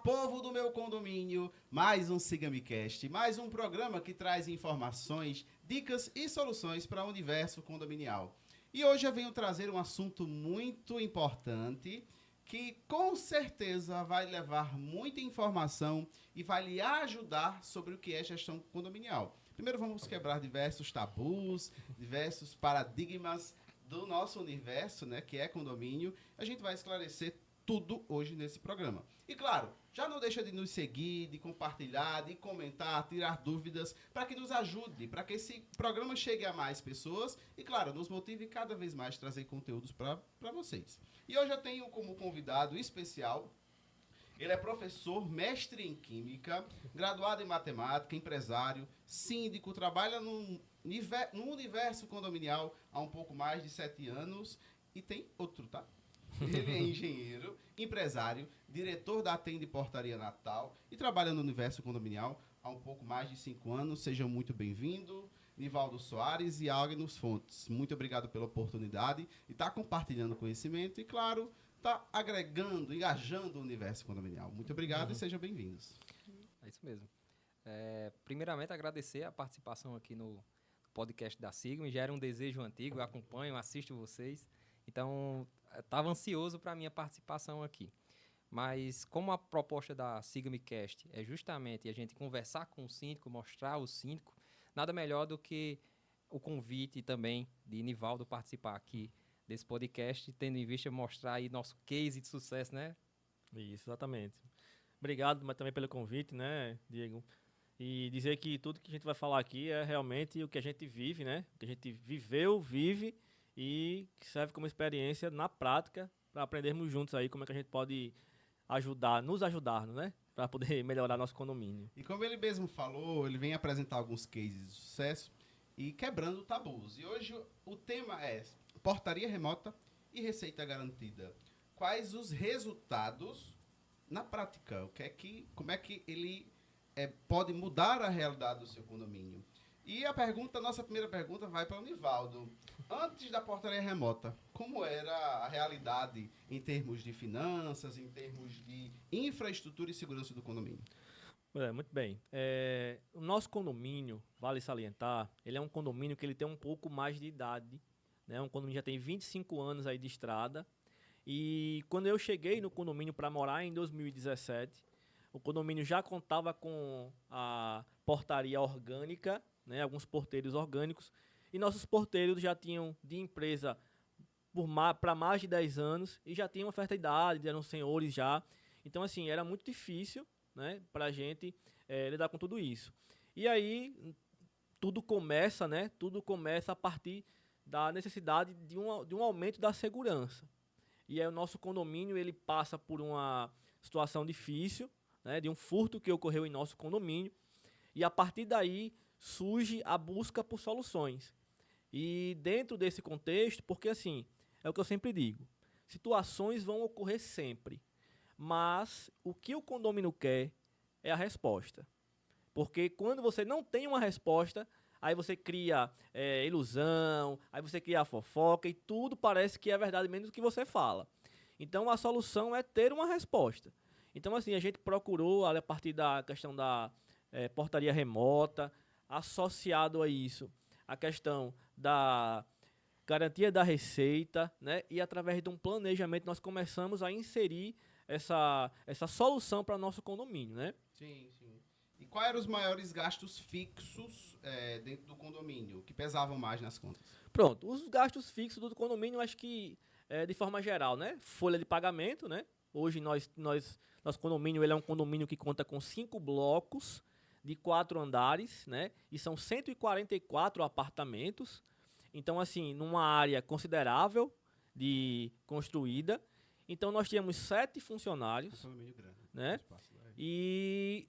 povo do meu condomínio, mais um Siga-me Cast, mais um programa que traz informações, dicas e soluções para o universo condominial. E hoje eu venho trazer um assunto muito importante que com certeza vai levar muita informação e vai lhe ajudar sobre o que é gestão condominial. Primeiro vamos quebrar diversos tabus, diversos paradigmas do nosso universo, né, que é condomínio. A gente vai esclarecer tudo hoje nesse programa. E claro, já não deixa de nos seguir, de compartilhar, de comentar, tirar dúvidas, para que nos ajude, para que esse programa chegue a mais pessoas e, claro, nos motive cada vez mais a trazer conteúdos para vocês. E hoje eu tenho como convidado especial, ele é professor, mestre em Química, graduado em Matemática, empresário, síndico, trabalha no universo condominial há um pouco mais de 7 anos e tem outro, tá? Ele é engenheiro, empresário, diretor da Atende Portaria Natal e trabalha no universo condominial há um pouco mais de 5 anos. Sejam muito bem-vindos, Nivaldo Soares e Agnes Fontes. Muito obrigado pela oportunidade e estar compartilhando conhecimento e, claro, está agregando, engajando o universo condominial. Muito obrigado e sejam bem-vindos. É isso mesmo. Primeiramente, agradecer a participação aqui no podcast da Sigma. Já era um desejo antigo, eu acompanho, assisto vocês. Então, estava ansioso para a minha participação aqui. Mas, como a proposta da Sigma Cast é justamente a gente conversar com o síndico, mostrar o síndico, nada melhor do que o convite também de Nivaldo participar aqui desse podcast, tendo em vista mostrar aí nosso case de sucesso, né? Isso, exatamente. Obrigado mas também pelo convite, né, Diego? E dizer que tudo que a gente vai falar aqui é realmente o que a gente vive, né? O que a gente viveu, vive e que serve como experiência na prática para aprendermos juntos aí como é que a gente pode nos ajudar, né? Para poder melhorar nosso condomínio. E como ele mesmo falou, ele vem apresentar alguns cases de sucesso e quebrando tabus. E hoje o tema é portaria remota e receita garantida. Quais os resultados na prática? Como é que ele pode mudar a realidade do seu condomínio? E nossa primeira pergunta vai para o Nivaldo. Antes da portaria remota, como era a realidade em termos de finanças, em termos de infraestrutura e segurança do condomínio? Muito bem. O nosso condomínio, vale salientar, ele é um condomínio que ele tem um pouco mais de idade, né? Um condomínio que já tem 25 anos aí de estrada. E quando eu cheguei no condomínio para morar em 2017, o condomínio já contava com a portaria orgânica, né? Alguns porteiros orgânicos. E nossos porteiros já tinham de empresa para mais de 10 anos e já tinham uma certa idade, eram senhores já. Então, assim, era muito difícil, né, para a gente lidar com tudo isso. E aí, tudo começa, né? Tudo começa a partir da necessidade de um aumento da segurança. E aí o nosso condomínio ele passa por uma situação difícil, né, de um furto que ocorreu em nosso condomínio. E a partir daí surge a busca por soluções. E dentro desse contexto, porque assim, é o que eu sempre digo, situações vão ocorrer sempre. Mas o que o condomínio quer é a resposta. Porque quando você não tem uma resposta, aí você cria ilusão, aí você cria a fofoca e tudo parece que é verdade menos do que você fala. Então a solução é ter uma resposta. Então assim, a gente procurou a partir da questão da portaria remota, associado a isso, a questão da garantia da receita, né? E através de um planejamento nós começamos a inserir essa solução para nosso condomínio, né? Sim, sim. E quais eram os maiores gastos fixos dentro do condomínio, que pesavam mais nas contas? Pronto, os gastos fixos do condomínio, acho que de forma geral, né? Folha de pagamento, né? Hoje nosso condomínio ele é um condomínio que conta com 5 blocos de 4 andares, né? E são 144 apartamentos. Então, assim, numa área considerável de construída. Então, nós tínhamos 7 funcionários, Condomínio grande, né? espaço lá. E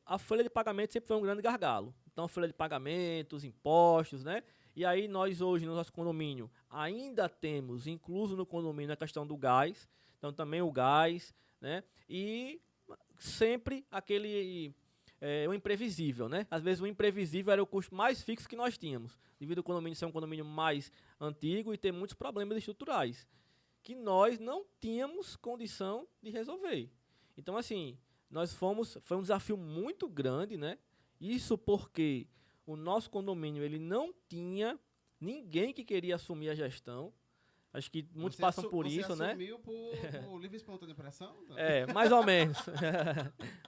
a folha de pagamento sempre foi um grande gargalo. Então, a folha de pagamento, os impostos, né? E aí, nós hoje, no nosso condomínio, ainda temos, incluso no condomínio, a questão do gás. Então, também o gás, né? E sempre o imprevisível, né? Às vezes o imprevisível era o custo mais fixo que nós tínhamos, devido ao condomínio ser um condomínio mais antigo e ter muitos problemas estruturais, que nós não tínhamos condição de resolver. Então, assim, foi um desafio muito grande, né? Isso porque o nosso condomínio ele não tinha ninguém que queria assumir a gestão. Acho que muitos passam por isso, né? Você assumiu por livre e espontânea pressão? Então? Mais ou menos.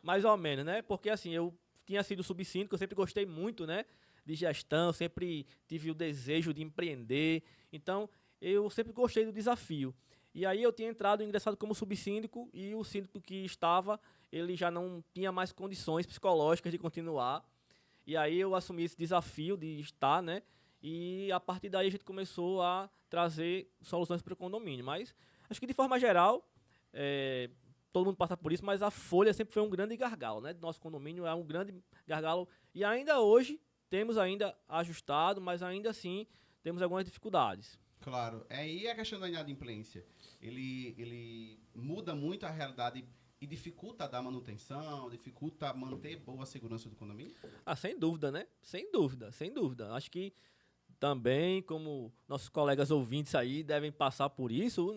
Mais ou menos, né? Porque assim, eu tinha sido subsíndico, eu sempre gostei muito, né? De gestão, sempre tive o desejo de empreender. Então, eu sempre gostei do desafio. E aí eu tinha ingressado como subsíndico e o síndico que estava, ele já não tinha mais condições psicológicas de continuar. E aí eu assumi esse desafio de estar, né? E a partir daí a gente começou a trazer soluções para o condomínio. Mas acho que de forma geral, todo mundo passa por isso, mas a folha sempre foi um grande gargalo, né? Nosso condomínio é um grande gargalo e ainda hoje temos ainda ajustado, mas ainda assim temos algumas dificuldades. Claro. E a questão da inadimplência? Ele muda muito a realidade e dificulta dar manutenção, dificulta manter boa segurança do condomínio? Sem dúvida, né? Sem dúvida, sem dúvida. Acho que também, como nossos colegas ouvintes aí devem passar por isso,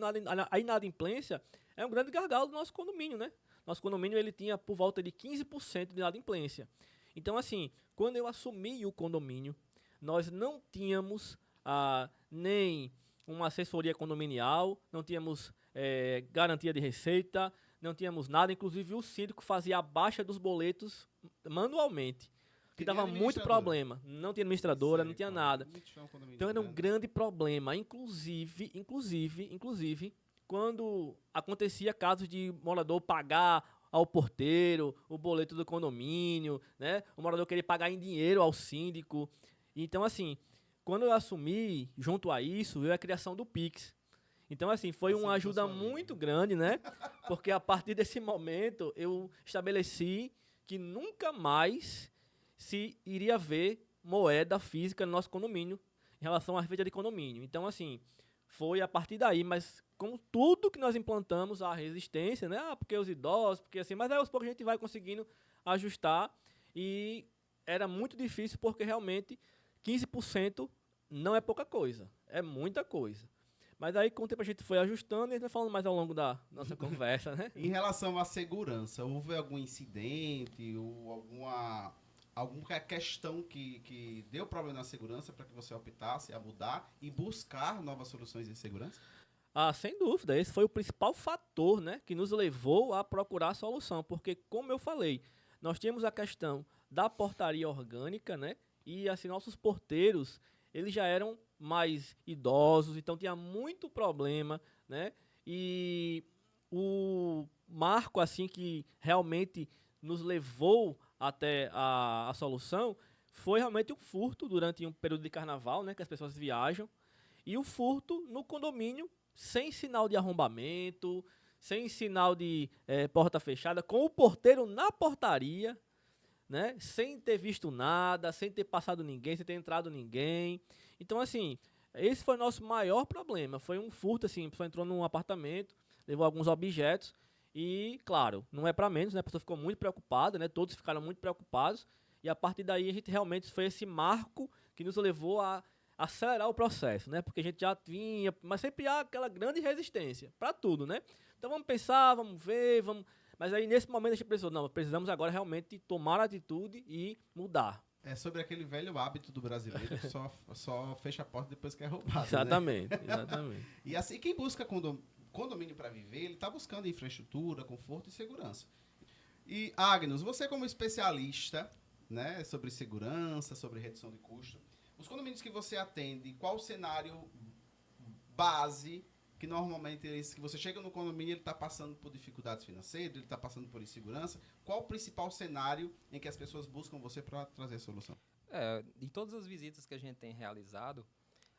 a inadimplência é um grande gargalo do nosso condomínio, né? Nosso condomínio ele tinha por volta de 15% de inadimplência. Então, assim, quando eu assumi o condomínio, nós não tínhamos nem uma assessoria condominial, não tínhamos garantia de receita, não tínhamos nada. Inclusive, o síndico fazia a baixa dos boletos manualmente, que dava muito problema. Não tinha administradora, não tinha nada. Então, era um grande problema. Inclusive, quando acontecia casos de morador pagar ao porteiro o boleto do condomínio, né? O morador queria pagar em dinheiro ao síndico. Então, assim, quando eu assumi, junto a isso, veio a criação do Pix. Então, assim, foi uma ajuda muito grande, né? Porque a partir desse momento, eu estabeleci que nunca mais se iria ver moeda física no nosso condomínio em relação à receita de condomínio. Então, assim, foi a partir daí, mas com tudo que nós implantamos, a resistência, né? Porque os idosos, porque assim, mas aí aos poucos a gente vai conseguindo ajustar e era muito difícil porque realmente 15% não é pouca coisa, é muita coisa. Mas aí com o tempo a gente foi ajustando e a gente vai falando mais ao longo da nossa conversa, né? Em relação à segurança, houve algum incidente ou alguma questão que deu problema na segurança para que você optasse a mudar e buscar novas soluções de segurança? Sem dúvida, esse foi o principal fator, né, que nos levou a procurar a solução, porque, como eu falei, nós tínhamos a questão da portaria orgânica, né, e assim, nossos porteiros, eles já eram mais idosos, então tinha muito problema, né, e o marco, assim, que realmente nos levou até a solução foi realmente o furto durante um período de carnaval, né, que as pessoas viajam, e o furto no condomínio sem sinal de arrombamento, sem sinal de porta fechada, com o porteiro na portaria, né, sem ter visto nada, sem ter passado ninguém, sem ter entrado ninguém. Então, assim, esse foi o nosso maior problema. Foi um furto, assim, a pessoa entrou num apartamento, levou alguns objetos e, claro, não é para menos, né, a pessoa ficou muito preocupada, né, todos ficaram muito preocupados e a partir daí a gente realmente foi esse marco que nos levou a acelerar o processo, né? Porque a gente já vinha, mas sempre há aquela grande resistência para tudo, né? Então vamos pensar, vamos ver, vamos. Mas aí nesse momento a gente pensou, não, precisamos agora realmente tomar atitude e mudar. É sobre aquele velho hábito do brasileiro que só fecha a porta depois que é roubado. Exatamente, né? exatamente. E assim, quem busca condomínio para viver, ele está buscando infraestrutura, conforto e segurança. E Agnes, você como especialista, né, sobre segurança, sobre redução de custo, os condomínios que você atende, qual o cenário base que normalmente que você chega no condomínio, ele está passando por dificuldades financeiras, ele está passando por insegurança? Qual o principal cenário em que as pessoas buscam você para trazer solução? De todas as visitas que a gente tem realizado,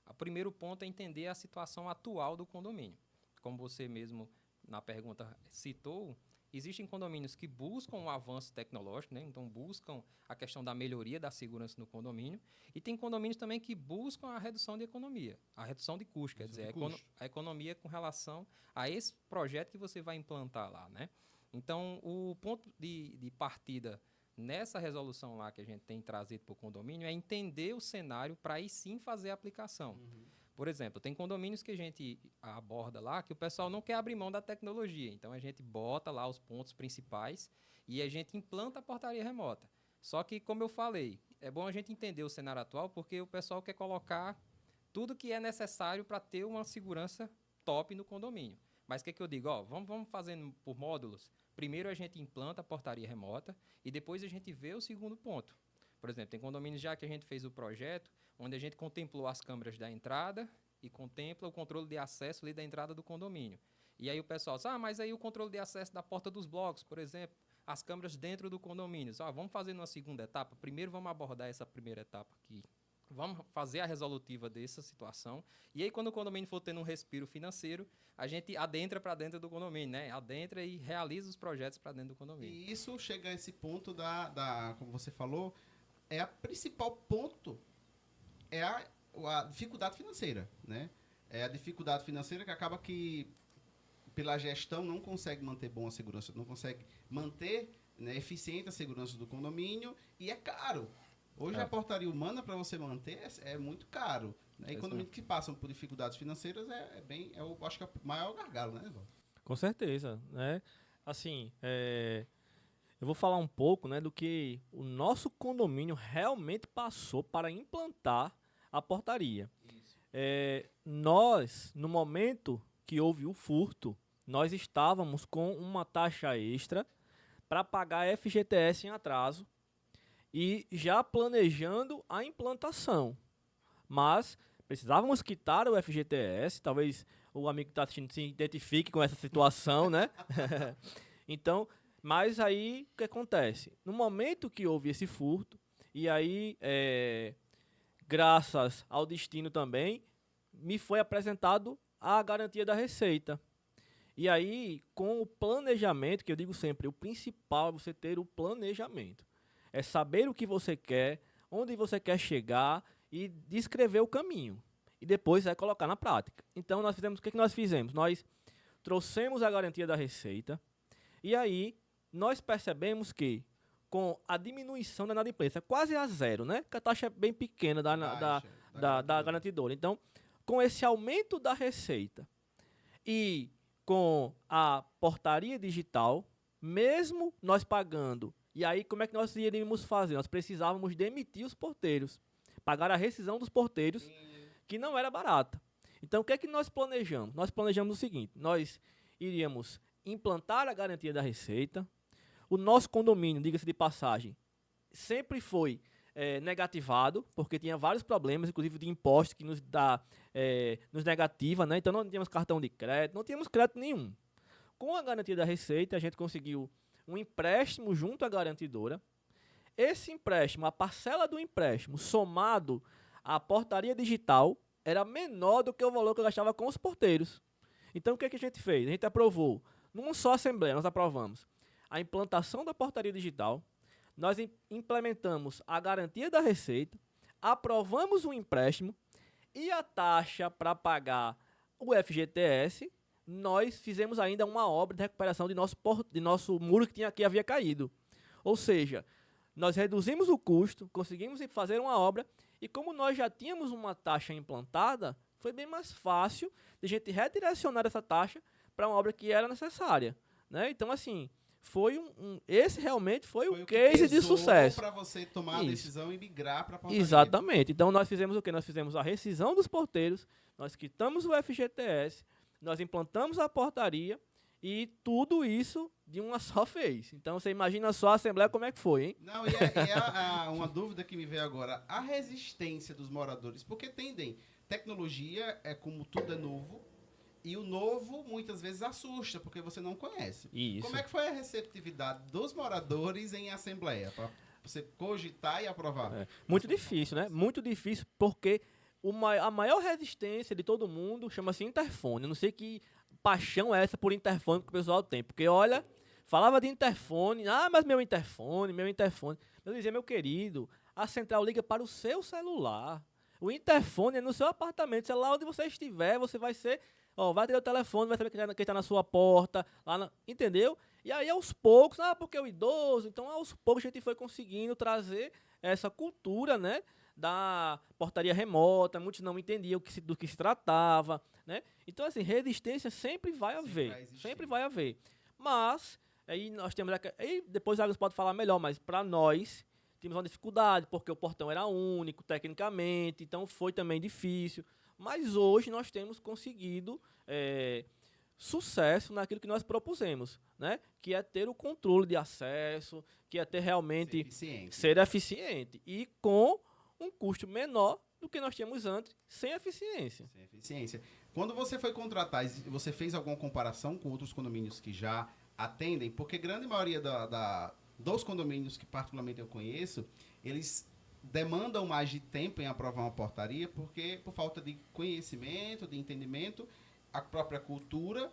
o primeiro ponto é entender a situação atual do condomínio. Como você mesmo na pergunta citou, existem condomínios que buscam um avanço tecnológico, né? Então buscam a questão da melhoria da segurança no condomínio, e tem condomínios também que buscam a redução de economia, a redução de custo, quer dizer, a economia com relação a esse projeto que você vai implantar lá, né? Então, o ponto de partida nessa resolução lá que a gente tem trazido para o condomínio é entender o cenário para aí sim fazer a aplicação. Por exemplo, tem condomínios que a gente aborda lá que o pessoal não quer abrir mão da tecnologia. Então, a gente bota lá os pontos principais e a gente implanta a portaria remota. Só que, como eu falei, é bom a gente entender o cenário atual porque o pessoal quer colocar tudo que é necessário para ter uma segurança top no condomínio. Mas o que eu digo? Vamos fazendo por módulos. Primeiro a gente implanta a portaria remota e depois a gente vê o segundo ponto. Por exemplo, tem condomínios já que a gente fez o projeto, onde a gente contemplou as câmeras da entrada e contempla o controle de acesso ali da entrada do condomínio. E aí o pessoal diz, mas aí o controle de acesso da porta dos blocos, por exemplo, as câmeras dentro do condomínio. Vamos fazer numa segunda etapa? Primeiro vamos abordar essa primeira etapa aqui. Vamos fazer a resolutiva dessa situação. E aí, quando o condomínio for tendo um respiro financeiro, a gente adentra para dentro do condomínio, né? Adentra e realiza os projetos para dentro do condomínio. E isso chega a esse ponto como você falou, é a principal ponto, é a dificuldade financeira, né? É a dificuldade financeira que acaba que, pela gestão, não consegue manter boa segurança, não consegue manter, né, eficiente a segurança do condomínio e é caro. Hoje a portaria humana, para você manter, é muito caro. Né? E condomínios que passam por dificuldades financeiras eu acho que é o maior gargalo, né, Evaldo? Com certeza, né? Assim, eu vou falar um pouco, né, do que o nosso condomínio realmente passou para implantar a portaria. Nós, no momento que houve o furto, nós estávamos com uma taxa extra para pagar FGTS em atraso e já planejando a implantação. Mas precisávamos quitar o FGTS, talvez o amigo que está assistindo se identifique com essa situação, né? Então, mas aí o que acontece? No momento que houve esse furto, e aí, graças ao destino também, me foi apresentado a garantia da Receita. E aí, com o planejamento, que eu digo sempre, o principal é você ter o planejamento. É saber o que você quer, onde você quer chegar e descrever o caminho. E depois é colocar na prática. Então, o que nós fizemos? Nós trouxemos a garantia da Receita e aí nós percebemos que com a diminuição da inadimplência, quase a zero, né? Que a taxa é bem pequena da garantidora. Então, com esse aumento da Receita e com a portaria digital, mesmo nós pagando. E aí, como é que nós iríamos fazer? Nós precisávamos demitir os porteiros, pagar a rescisão dos porteiros, que não era barata. Então, o que é que nós planejamos? Nós planejamos o seguinte, nós iríamos implantar a garantia da Receita. O nosso condomínio, diga-se de passagem, sempre foi negativado, porque tinha vários problemas, inclusive de imposto, que nos negativa, né? Então, não tínhamos cartão de crédito, não tínhamos crédito nenhum. Com a garantia da Receita, a gente conseguiu um empréstimo junto à garantidora. Esse empréstimo, a parcela do empréstimo, somado à portaria digital, era menor do que o valor que eu gastava com os porteiros. Então, o que a gente fez? A gente aprovou, numa só assembleia, nós aprovamos a implantação da portaria digital, nós implementamos a garantia da Receita, aprovamos o empréstimo e a taxa para pagar o FGTS, nós fizemos ainda uma obra de recuperação de nosso muro que havia caído. Ou seja, nós reduzimos o custo, conseguimos fazer uma obra e como nós já tínhamos uma taxa implantada, foi bem mais fácil de a gente redirecionar essa taxa para uma obra que era necessária. Né? Então, assim, esse realmente foi o case de sucesso. Para você tomar a decisão e migrar para a portaria. Exatamente. Então, nós fizemos o quê? Nós fizemos a rescisão dos porteiros, nós quitamos o FGTS, nós implantamos a portaria e tudo isso de uma só vez. Então, você imagina só a Assembleia como é que foi, hein? Não, uma dúvida que me veio agora. A resistência dos moradores, porque tendem... Tecnologia, como tudo é novo, e o novo muitas vezes assusta, porque você não conhece. Isso. Como é que foi a receptividade dos moradores em assembleia, para você cogitar e aprovar? Muito difícil, né? Muito difícil, porque a maior resistência de todo mundo chama-se interfone. Eu não sei que paixão é essa por interfone que o pessoal tem, porque, olha, falava de interfone, mas meu interfone. Eu dizia, meu querido, a central liga para o seu celular. O interfone é no seu apartamento, sei lá onde você estiver, você vai vai ter o telefone, vai saber quem está na sua porta, entendeu? E aí aos poucos, porque o idoso, então aos poucos a gente foi conseguindo trazer essa cultura, né, da portaria remota, muitos não entendiam do que se tratava, né? Então, assim, resistência sempre vai haver, sempre vai haver. Mas, aí nós temos, aí depois o Agnes pode falar melhor, mas para nós, tínhamos uma dificuldade, porque o portão era único, tecnicamente, então foi também difícil. Mas hoje nós temos conseguido sucesso naquilo que nós propusemos, né? Que é ter o controle de acesso, que é ter realmente ser eficiente e com um custo menor do que nós tínhamos antes, sem eficiência. Sem eficiência. Quando você foi contratar, você fez alguma comparação com outros condomínios que já atendem? Porque grande maioria dos condomínios que particularmente eu conheço, eles demandam mais de tempo em aprovar uma portaria, porque por falta de conhecimento, de entendimento, a própria cultura.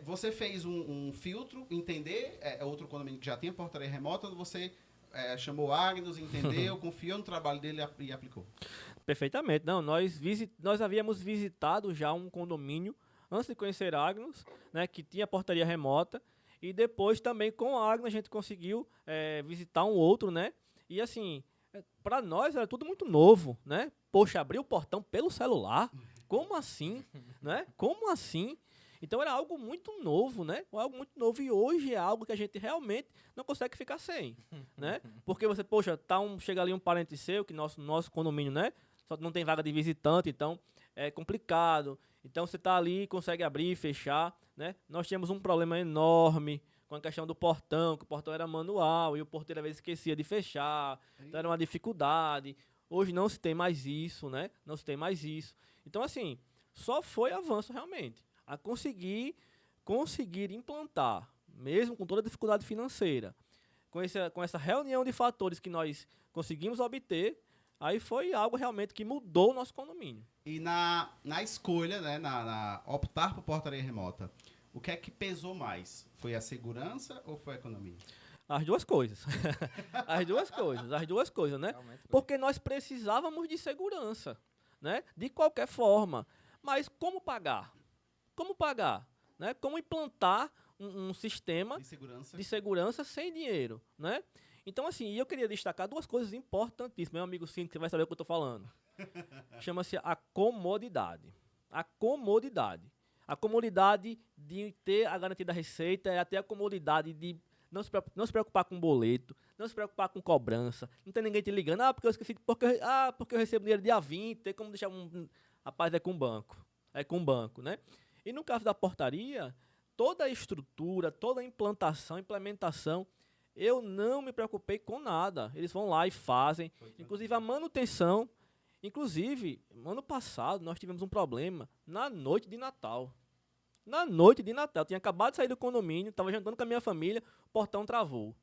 Você fez um filtro, entender, outro condomínio que já tinha portaria remota, você chamou o Agnes, entendeu, confiou no trabalho dele e aplicou. Perfeitamente. Não, nós havíamos visitado já um condomínio antes de conhecer Agnes, né, que tinha portaria remota, e depois também com a Agnes a gente conseguiu visitar um outro, né? E assim, para nós era tudo muito novo, né? Poxa, abrir o portão pelo celular? Como assim? Né? Como assim? Então era algo muito novo, né? Algo muito novo, e hoje é algo que a gente realmente não consegue ficar sem, né? Porque você, poxa, chega ali um parente seu, que nosso condomínio, né? Só que não tem vaga de visitante, então é complicado. Então você tá ali, consegue abrir, fechar, né? Nós tínhamos um problema enorme com a questão do portão, que o portão era manual e o porteiro às vezes esquecia de fechar, então era uma dificuldade. Hoje não se tem mais isso, né? Não se tem mais isso. Então, assim, só foi avanço realmente. A conseguir implantar, mesmo com toda a dificuldade financeira, com essa reunião de fatores que nós conseguimos obter, aí foi algo realmente que mudou o nosso condomínio. E na escolha, né, na optar por portaria remota, o que é que pesou mais? Foi a segurança ou foi a economia? As duas coisas. As duas coisas, né? Porque nós precisávamos de segurança, né? De qualquer forma. Mas como pagar? Como pagar? Né? Como implantar um sistema de segurança sem dinheiro, né? Então, assim, eu queria destacar duas coisas importantíssimas. Meu amigo Cínio, que vai saber o que eu estou falando. Chama-se a comodidade. A comodidade. A comodidade de ter a garantia da receita, é até a comodidade de não se preocupar com boleto, não se preocupar com cobrança, não tem ninguém te ligando, porque eu esqueci, porque eu recebo dinheiro dia 20, tem como deixar rapaz, é com o banco, né? E no caso da portaria, toda a estrutura, toda a implementação, eu não me preocupei com nada. Eles vão lá e fazem, inclusive a manutenção. Inclusive, ano passado, nós tivemos um problema na noite de Natal. Na noite de Natal, eu tinha acabado de sair do condomínio, estava jantando com a minha família, o portão travou.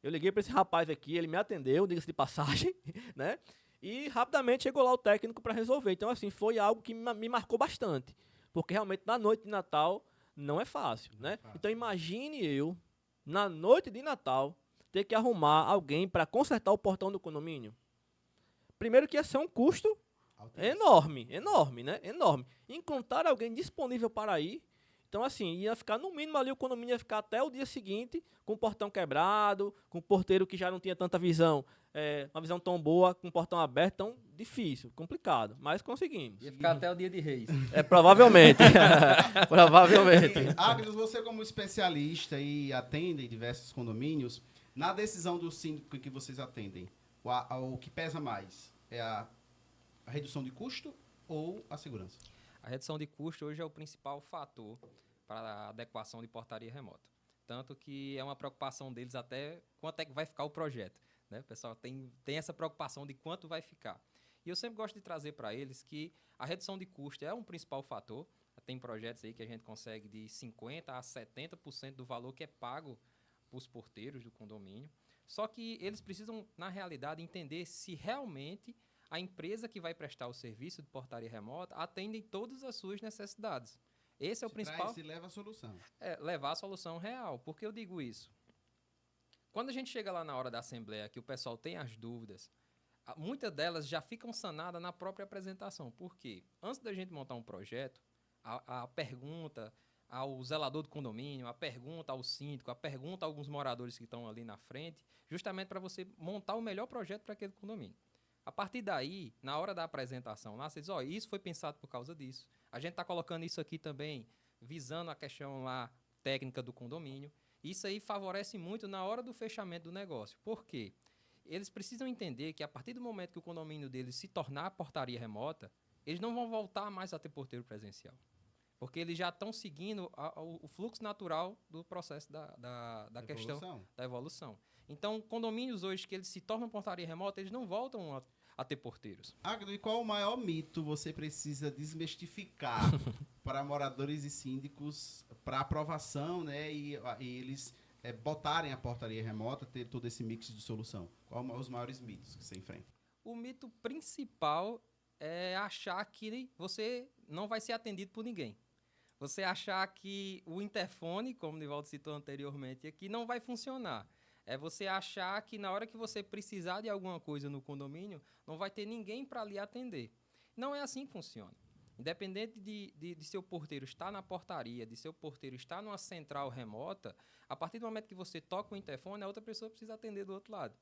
Eu liguei para esse rapaz aqui, ele me atendeu, diga-se de passagem, né? E rapidamente chegou lá o técnico para resolver. Então, assim, foi algo que me marcou bastante. Porque realmente na noite de Natal não é fácil, né? Então imagine eu, na noite de Natal, ter que arrumar alguém para consertar o portão do condomínio. Primeiro que ia ser um custo enorme, né? Enorme. Encontrar alguém disponível para ir. Então, assim, ia ficar no mínimo ali, o condomínio ia ficar até o dia seguinte, com o portão quebrado, com o porteiro que já não tinha tanta visão, uma visão tão boa, com o portão aberto, tão difícil, complicado, mas conseguimos. Ia ficar até o dia de Reis. Provavelmente. Provavelmente. Agnes, você como especialista e atende em diversos condomínios, na decisão do síndico que vocês atendem, o que pesa mais é a redução de custo ou a segurança? A redução de custo hoje é o principal fator para a adequação de portaria remota. Tanto que é uma preocupação deles até quanto é que vai ficar o projeto, né? O pessoal tem essa preocupação de quanto vai ficar. E eu sempre gosto de trazer para eles que a redução de custo é um principal fator. Tem projetos aí que a gente consegue de 50% a 70% do valor que é pago para os porteiros do condomínio. Só que eles precisam, na realidade, entender se realmente a empresa que vai prestar o serviço de portaria remota atende todas as suas necessidades. Esse é o principal. Se leva a solução. Levar a solução real. Por que eu digo isso? Quando a gente chega lá na hora da assembleia, que o pessoal tem as dúvidas, muitas delas já ficam sanadas na própria apresentação. Por quê? Antes da gente montar um projeto, a pergunta ao zelador do condomínio, a pergunta ao síndico, a pergunta a alguns moradores que estão ali na frente, justamente para você montar o melhor projeto para aquele condomínio. A partir daí, na hora da apresentação, lá, vocês, isso foi pensado por causa disso. A gente está colocando isso aqui também, visando a questão lá técnica do condomínio. Isso aí favorece muito na hora do fechamento do negócio. Por quê? Eles precisam entender que a partir do momento que o condomínio deles se tornar portaria remota, eles não vão voltar mais a ter porteiro presencial. Porque eles já estão seguindo o fluxo natural do processo da questão da evolução. Então, condomínios hoje que eles se tornam portaria remota, eles não voltam a ter porteiros. Agno, e qual o maior mito você precisa desmistificar para moradores e síndicos para aprovação, né, e eles botarem a portaria remota, ter todo esse mix de solução? Quais os maiores mitos que você enfrenta? O mito principal é achar que você não vai ser atendido por ninguém. Você achar que o interfone, como o Nivaldo citou anteriormente aqui, não vai funcionar. É você achar que na hora que você precisar de alguma coisa no condomínio, não vai ter ninguém para lhe atender. Não é assim que funciona. Independente de seu porteiro estar na portaria, de seu porteiro estar numa central remota, a partir do momento que você toca o interfone, a outra pessoa precisa atender do outro lado.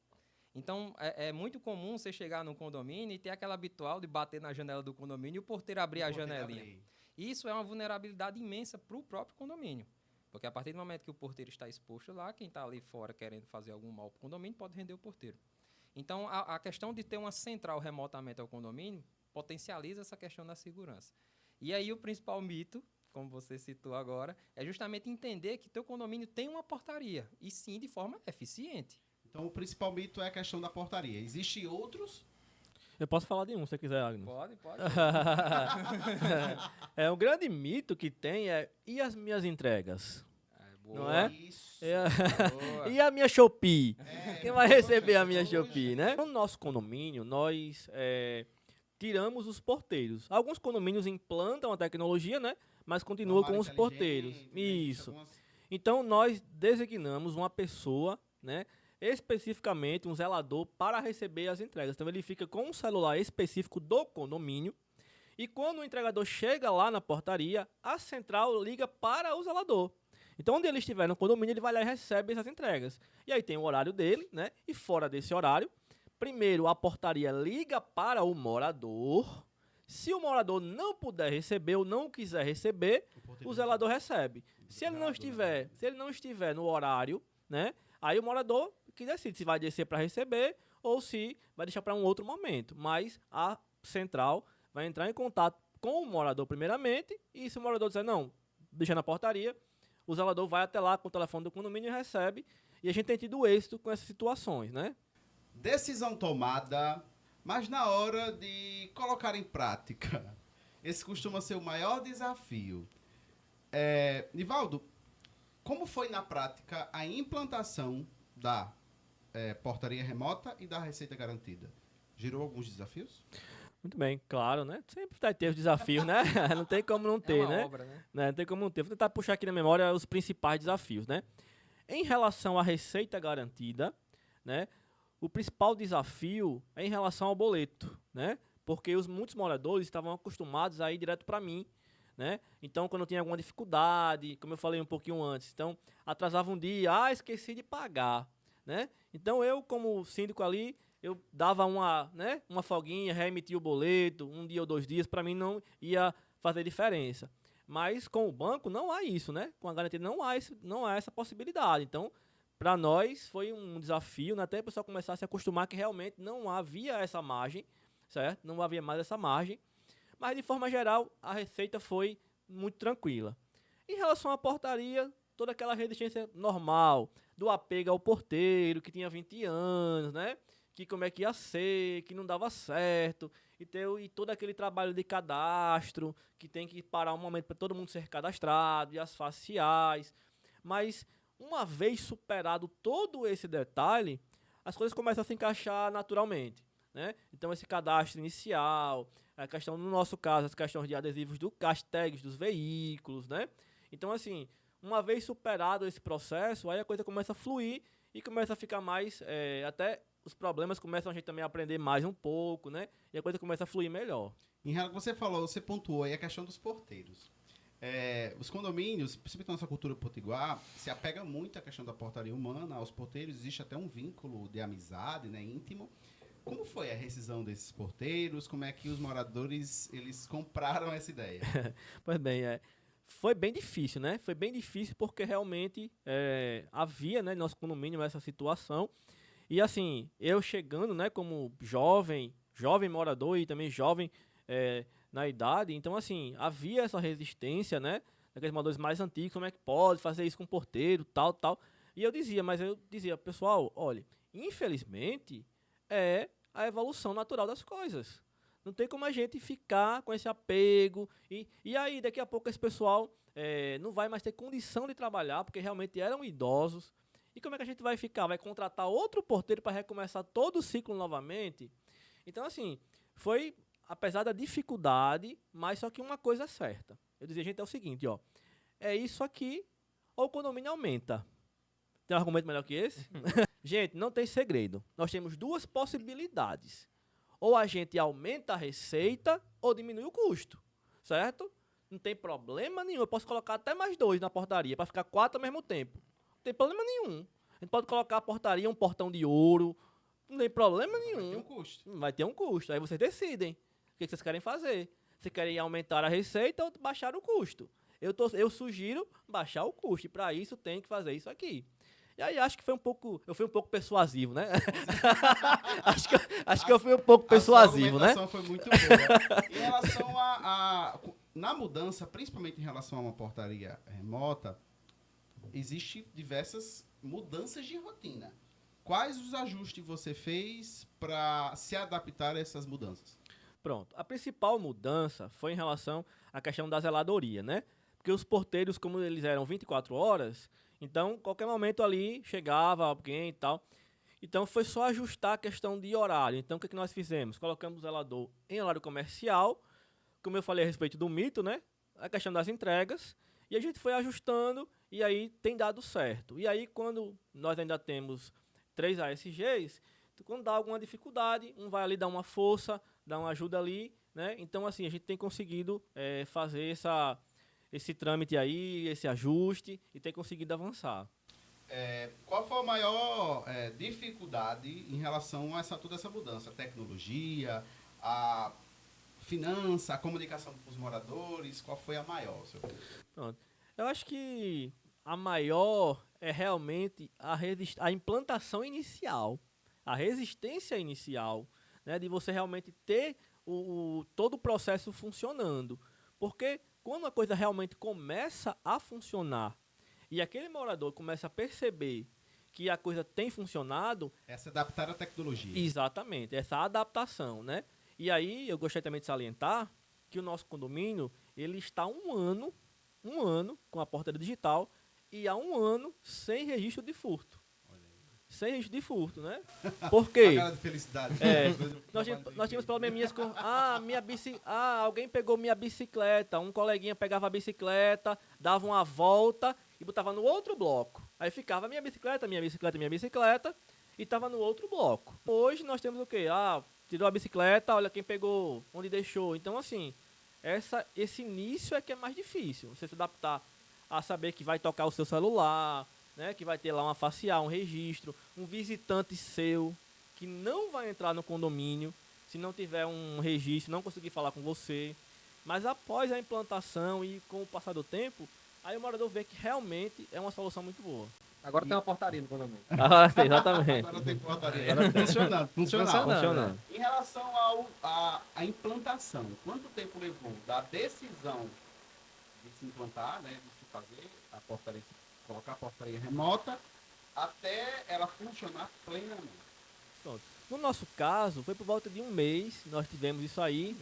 Então, é muito comum você chegar num condomínio e ter aquela habitual de bater na janela do condomínio e o porteiro abrir a janelinha. Isso é uma vulnerabilidade imensa para o próprio condomínio. Porque a partir do momento que o porteiro está exposto lá, quem está ali fora querendo fazer algum mal para o condomínio pode render o porteiro. Então, a questão de ter uma central remotamente ao condomínio potencializa essa questão da segurança. E aí o principal mito, como você citou agora, é justamente entender que teu condomínio tem uma portaria, e sim de forma eficiente. Então, o principal mito é a questão da portaria. Existem outros? Eu posso falar de um, se você quiser, Agnes. Pode. Um grande mito que tem e as minhas entregas? Boa. Não é? Isso. E a minha Shopee? Quem vai receber a minha Shopee, né? No nosso condomínio, nós tiramos os porteiros. Alguns condomínios implantam a tecnologia, né? Mas continuam com os porteiros. Isso. Então, nós designamos uma pessoa, né? Especificamente um zelador para receber as entregas. Então ele fica com um celular específico do condomínio e quando o entregador chega lá na portaria, a central liga para o zelador. Então onde ele estiver no condomínio, ele vai lá e recebe essas entregas. E aí tem o horário dele, né? E fora desse horário, primeiro a portaria liga para o morador. Se o morador não puder receber ou não quiser receber, o zelador recebe. Se ele não estiver no horário, né? Aí o morador que decide se vai descer para receber ou se vai deixar para um outro momento. Mas a central vai entrar em contato com o morador primeiramente e se o morador disser não, deixa na portaria, o zelador vai até lá com o telefone do condomínio e recebe. E a gente tem tido êxito com essas situações, né? Decisão tomada, mas na hora de colocar em prática. Esse costuma ser o maior desafio. Nivaldo, como foi na prática a implantação da portaria remota e da receita garantida? Gerou alguns desafios? Muito bem, claro, né? Sempre vai ter os desafios, né? Não tem como não ter, né? Obra, né? Não tem como não ter. Vou tentar puxar aqui na memória os principais desafios, né? Em relação à receita garantida, né? O principal desafio é em relação ao boleto, né? Porque muitos moradores estavam acostumados a ir direto para mim, né? Então, quando eu tinha alguma dificuldade, como eu falei um pouquinho antes, então atrasava um dia, esqueci de pagar, né? Então, eu como síndico ali, eu dava uma folguinha, reemitia o boleto, um dia ou 2 dias, para mim não ia fazer diferença. Mas com o banco não há isso, né? Com a garantia não há essa possibilidade. Então, para nós foi um desafio, né? Até o pessoal começar a se acostumar que realmente não havia essa margem, certo? Não havia mais essa margem. Mas, de forma geral, a receita foi muito tranquila. Em relação à portaria, toda aquela resistência normal, do apego ao porteiro, que tinha 20 anos, né? Que como é que ia ser, que não dava certo, e todo aquele trabalho de cadastro, que tem que parar um momento para todo mundo ser cadastrado, e as faciais. Mas, uma vez superado todo esse detalhe, as coisas começam a se encaixar naturalmente, né? Então, esse cadastro inicial, a questão, no nosso caso, as questões de adesivos do hashtags dos veículos, né? Então, assim, uma vez superado esse processo, aí a coisa começa a fluir e começa a ficar mais, até os problemas começam a gente também a aprender mais um pouco, né? E a coisa começa a fluir melhor. Em relação ao que você pontuou aí a questão dos porteiros. Os condomínios, principalmente na nossa cultura potiguar, se apega muito à questão da portaria humana, aos porteiros, existe até um vínculo de amizade, né, íntimo, Como foi a rescisão desses porteiros? Como é que os moradores eles compraram essa ideia? Pois bem, foi bem difícil, né? Foi bem difícil porque realmente havia, né, no nosso condomínio essa situação. E assim, eu chegando, né, como jovem morador e também jovem na idade, então assim, havia essa resistência, né, daqueles moradores mais antigos, como é que pode fazer isso com o porteiro, tal, tal. E eu dizia, pessoal, olha, infelizmente é a evolução natural das coisas. Não tem como a gente ficar com esse apego. E aí, daqui a pouco, esse pessoal não vai mais ter condição de trabalhar, porque realmente eram idosos. E como é que a gente vai ficar? Vai contratar outro porteiro para recomeçar todo o ciclo novamente? Então, assim, foi, apesar da dificuldade, mas só que uma coisa é certa. Eu dizia, gente, é o seguinte, ó. É isso aqui, ou o condomínio aumenta. Tem um argumento melhor que esse? Gente, não tem segredo. Nós temos duas possibilidades. Ou a gente aumenta a receita ou diminui o custo, certo? Não tem problema nenhum. Eu posso colocar até mais 2 na portaria para ficar 4 ao mesmo tempo. Não tem problema nenhum. A gente pode colocar a portaria um portão de ouro. Não tem problema nenhum. Vai ter um custo. Vai ter um custo. Aí vocês decidem o que vocês querem fazer. Se querem aumentar a receita ou baixar o custo. Eu sugiro baixar o custo. E para isso tem que fazer isso aqui. E aí acho que eu fui um pouco persuasivo, né? acho que eu fui um pouco persuasivo, né? A sua argumentação foi muito boa. Em relação na mudança, principalmente em relação a uma portaria remota, existe diversas mudanças de rotina. Quais os ajustes você fez para se adaptar a essas mudanças? Pronto. A principal mudança foi em relação à questão da zeladoria, né? Porque os porteiros, como eles eram 24 horas, então, qualquer momento ali, chegava alguém e tal. Então, foi só ajustar a questão de horário. Então, o que nós fizemos? Colocamos o zelador em horário comercial, como eu falei a respeito do mito, né? A questão das entregas. E a gente foi ajustando e aí tem dado certo. E aí, quando nós ainda temos 3 ASGs, quando dá alguma dificuldade, um vai ali dar uma força, dar uma ajuda ali, né? Então, assim, a gente tem conseguido fazer esse trâmite aí, esse ajuste, e ter conseguido avançar. Qual foi a maior dificuldade em relação a toda essa mudança? A tecnologia, a finança, a comunicação com os moradores? Qual foi a maior? Pronto. Eu acho que a maior é realmente a implantação inicial, a resistência inicial, né, de você realmente ter todo o processo funcionando. Porque quando a coisa realmente começa a funcionar e aquele morador começa a perceber que a coisa tem funcionado... É se adaptar à tecnologia. Exatamente, essa adaptação, né? E aí eu gostaria também de salientar que o nosso condomínio, ele está um ano com a portaria digital e há 1 ano sem registro de furto. Sem registro de furto, né? Por quê? Uma cara de felicidade. Nós tínhamos probleminhas com... alguém pegou minha bicicleta. Um coleguinha pegava a bicicleta, dava uma volta e botava no outro bloco. Aí ficava minha bicicleta, e estava no outro bloco. Hoje nós temos o quê? Tirou a bicicleta, olha quem pegou, onde deixou. Então, assim, esse início é que é mais difícil. Você se adaptar a saber que vai tocar o seu celular... Né, que vai ter lá uma facial, um registro, um visitante seu que não vai entrar no condomínio se não tiver um registro, não conseguir falar com você. Mas após a implantação e com o passar do tempo, aí o morador vê que realmente é uma solução muito boa. Agora tem uma portaria no condomínio. Exatamente. Agora tem portaria. Funcionando. Em relação à implantação, quanto tempo levou da decisão de se implantar, né, de se fazer a portaria, colocar a portaria remota, até ela funcionar plenamente? Pronto. No nosso caso, foi por volta de 1 mês, nós tivemos isso aí.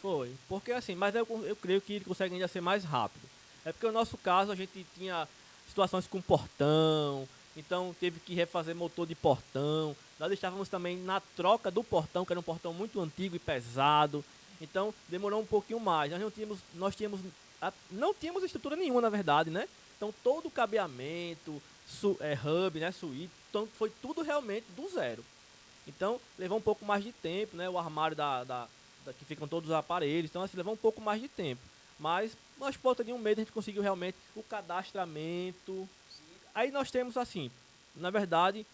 Foi. Porque assim, mas eu creio que ele consegue ainda ser mais rápido. É porque no nosso caso, a gente tinha situações com portão, então teve que refazer motor de portão. Nós estávamos também na troca do portão, que era um portão muito antigo e pesado. Então, demorou um pouquinho mais. Não tínhamos estrutura nenhuma, na verdade, né? Então, todo o cabeamento, hub, né, suíte, então, foi tudo realmente do zero. Então, levou um pouco mais de tempo, né? O armário que ficam todos os aparelhos. Então, assim, levou um pouco mais de tempo. Mas, nós, por volta de 1 mês, a gente conseguiu realmente o cadastramento. Aí nós temos, assim, na verdade,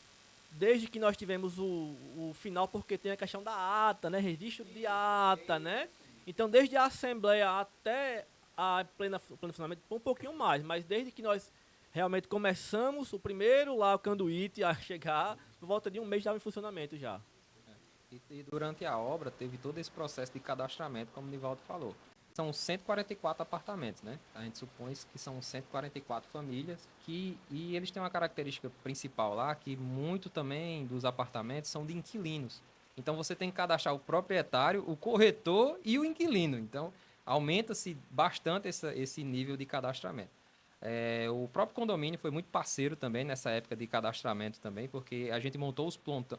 desde que nós tivemos o final, porque tem a questão da ata, né? Registro de ata, né? Então, desde a Assembleia até a pleno funcionamento, um pouquinho mais, mas desde que nós realmente começamos, o primeiro lá, o Canduíte, a chegar, por volta de um mês estava em funcionamento já. E durante a obra teve todo esse processo de cadastramento, como o Nivaldo falou. São 144 apartamentos, né? A gente supõe que são 144 famílias e eles têm uma característica principal lá, que muito também dos apartamentos são de inquilinos. Então você tem que cadastrar o proprietário, o corretor e o inquilino. Então aumenta-se bastante esse nível de cadastramento. O próprio condomínio foi muito parceiro também nessa época de cadastramento também, porque a gente montou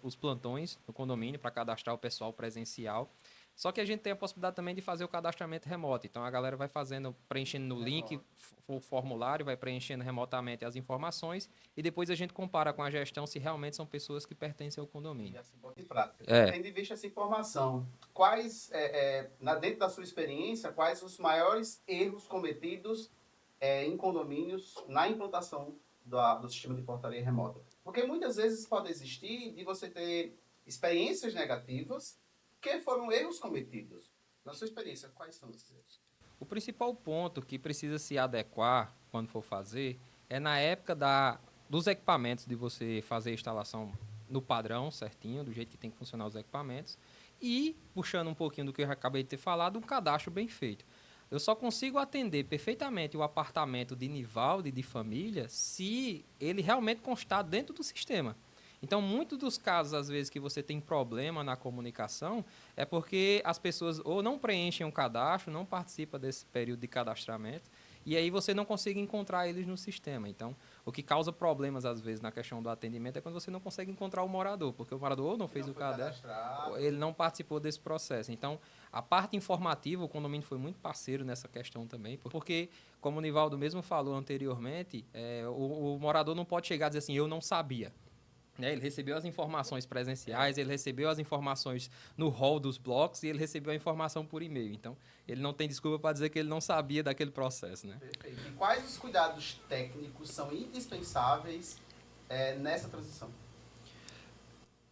os plantões no condomínio para cadastrar o pessoal presencial. Só que a gente tem a possibilidade também de fazer o cadastramento remoto. Então a galera vai fazendo, preenchendo no link o formulário, vai preenchendo remotamente as informações e depois a gente compara com a gestão se realmente são pessoas que pertencem ao condomínio. E assim, ponto em prática. É. Tendo em vista essa informação, quais, dentro da sua experiência, quais os maiores erros cometidos em condomínios na implantação do sistema de portaria remota? Porque muitas vezes pode existir de você ter experiências negativas que foram erros cometidos. Na sua experiência, quais são esses erros? O principal ponto que precisa se adequar quando for fazer é na época dos equipamentos, de você fazer a instalação no padrão certinho, do jeito que tem que funcionar os equipamentos, e, puxando um pouquinho do que eu acabei de ter falado, um cadastro bem feito. Eu só consigo atender perfeitamente o apartamento de Nivaldo e de família se ele realmente constar dentro do sistema. Então, muitos dos casos, às vezes, que você tem problema na comunicação é porque as pessoas ou não preenchem um cadastro, não participam desse período de cadastramento, e aí você não consegue encontrar eles no sistema. Então, o que causa problemas, às vezes, na questão do atendimento é quando você não consegue encontrar o morador, porque o morador ou não fez o cadastro, ou ele não participou desse processo. Então, a parte informativa, o condomínio foi muito parceiro nessa questão também, porque, como o Nivaldo mesmo falou anteriormente, o morador não pode chegar e dizer assim, eu não sabia. Ele recebeu as informações presenciais, ele recebeu as informações no hall dos blocos e ele recebeu a informação por e-mail. Então, ele não tem desculpa para dizer que ele não sabia daquele processo, né? Perfeito. E quais os cuidados técnicos são indispensáveis nessa transição?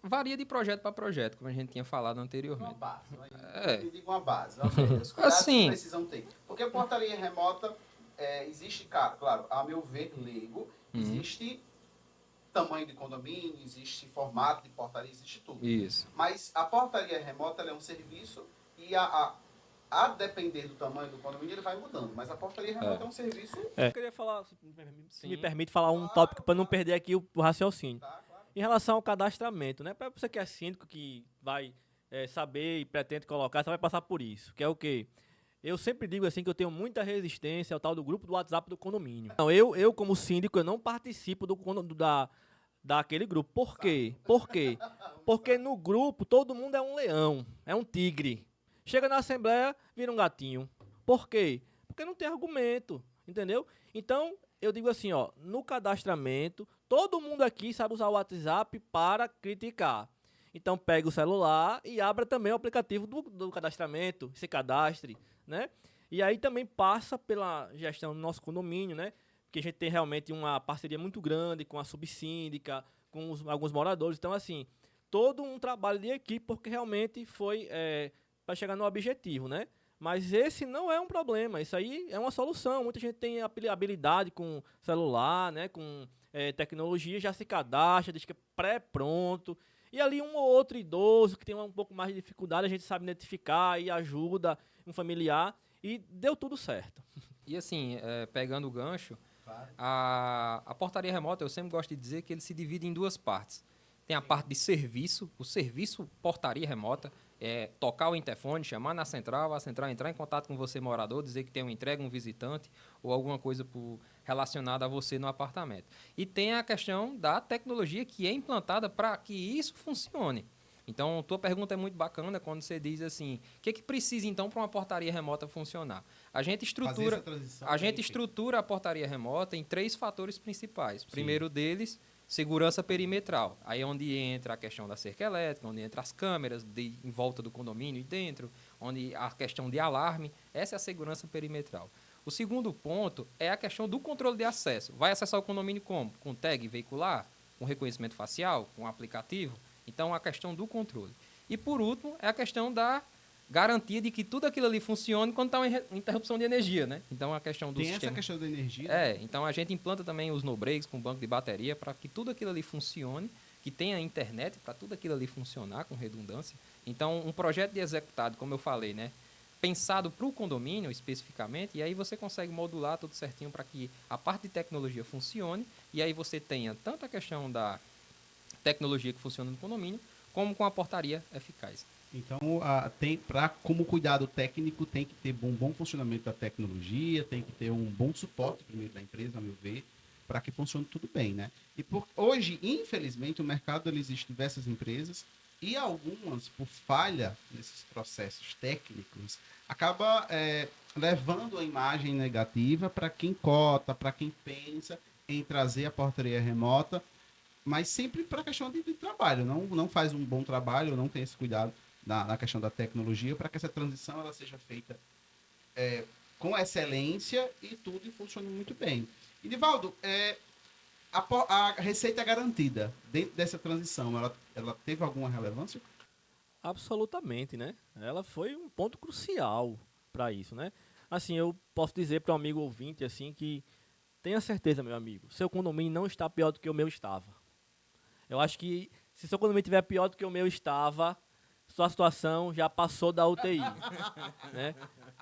Varia de projeto para projeto, como a gente tinha falado anteriormente. Uma base. Eu digo uma base. Ou seja, os cuidados Assim, que precisam ter. Porque a portaria remota existe, claro, a meu ver, leigo, existe tamanho de condomínio, existe formato de portaria, existe tudo. Isso. Mas a portaria remota ela é um serviço e a depender do tamanho do condomínio ele vai mudando. Mas a portaria remota é um serviço... Eu queria falar, se me permite, falar um tópico para não perder aqui o raciocínio. Tá, claro. Em relação ao cadastramento, né? Para você que é síndico, que vai saber e pretende colocar, você vai passar por isso. Que é o quê? Eu sempre digo assim que eu tenho muita resistência ao tal do grupo do WhatsApp do condomínio. Não, eu como síndico, eu não participo daquele grupo. Por quê? Por quê? Porque no grupo todo mundo é um leão, é um tigre. Chega na assembleia, vira um gatinho. Por quê? Porque não tem argumento, entendeu? Então, eu digo assim, ó, no cadastramento, todo mundo aqui sabe usar o WhatsApp para criticar. Então, pega o celular e abra também o aplicativo do cadastramento, se cadastre, né? E aí também passa pela gestão do nosso condomínio, né? Porque a gente tem realmente uma parceria muito grande com a subsíndica, com alguns moradores. Então, assim, todo um trabalho de equipe, porque realmente foi para chegar no objetivo, né? Mas esse não é um problema, isso aí é uma solução. Muita gente tem habilidade com celular, né? Com tecnologia, já se cadastra, diz que é pré-pronto. E ali um ou outro idoso que tem um pouco mais de dificuldade, a gente sabe identificar e ajuda um familiar. E deu tudo certo. E assim, pegando o gancho, Claro. a portaria remota, eu sempre gosto de dizer que ele se divide em duas partes. Tem a parte de serviço, o serviço portaria remota, tocar o interfone, chamar na central, a central entrar em contato com você, morador, dizer que tem uma entrega, um visitante ou alguma coisa relacionada a você no apartamento. E tem a questão da tecnologia que é implantada para que isso funcione. Então, tua pergunta é muito bacana quando você diz assim, o que precisa então para uma portaria remota funcionar? A gente estrutura a portaria remota em 3 fatores principais. Sim. Primeiro deles, segurança perimetral. Aí é onde entra a questão da cerca elétrica, onde entra as câmeras em volta do condomínio e dentro, onde a questão de alarme. Essa é a segurança perimetral. O segundo ponto é a questão do controle de acesso. Vai acessar o condomínio como? Com tag veicular? com reconhecimento facial, com aplicativo. Então, a questão do controle. E, por último, é a questão da garantia de que tudo aquilo ali funcione quando está uma interrupção de energia, né? Então, a questão do sistema... Tem essa questão da energia. Então a gente implanta também os no-breaks com banco de bateria para que tudo aquilo ali funcione, que tenha internet para tudo aquilo ali funcionar com redundância. Então, um projeto de executado, como eu falei, né? Pensado para o condomínio especificamente, e aí você consegue modular tudo certinho para que a parte de tecnologia funcione, e aí você tenha tanto a questão da tecnologia que funciona no condomínio, como com a portaria eficaz. Então, como cuidado técnico, tem que ter um bom funcionamento da tecnologia, tem que ter um bom suporte primeiro da empresa, a meu ver, para que funcione tudo bem, né? E hoje, infelizmente, o mercado existe diversas empresas e algumas, por falha nesses processos técnicos, acaba levando a imagem negativa para quem cota, para quem pensa em trazer a portaria remota, mas sempre para a questão de trabalho, não faz um bom trabalho, não tem esse cuidado na questão da tecnologia, para que essa transição ela seja feita com excelência e tudo funcione muito bem. E, Nivaldo, a receita garantida dentro dessa transição, ela teve alguma relevância? Absolutamente, né? Ela foi um ponto crucial para isso, né? Assim, eu posso dizer para um amigo ouvinte, assim, que tenha certeza, meu amigo, seu condomínio não está pior do que o meu estava. Eu acho que se seu condomínio estiver pior do que o meu estava, sua situação já passou da UTI, né?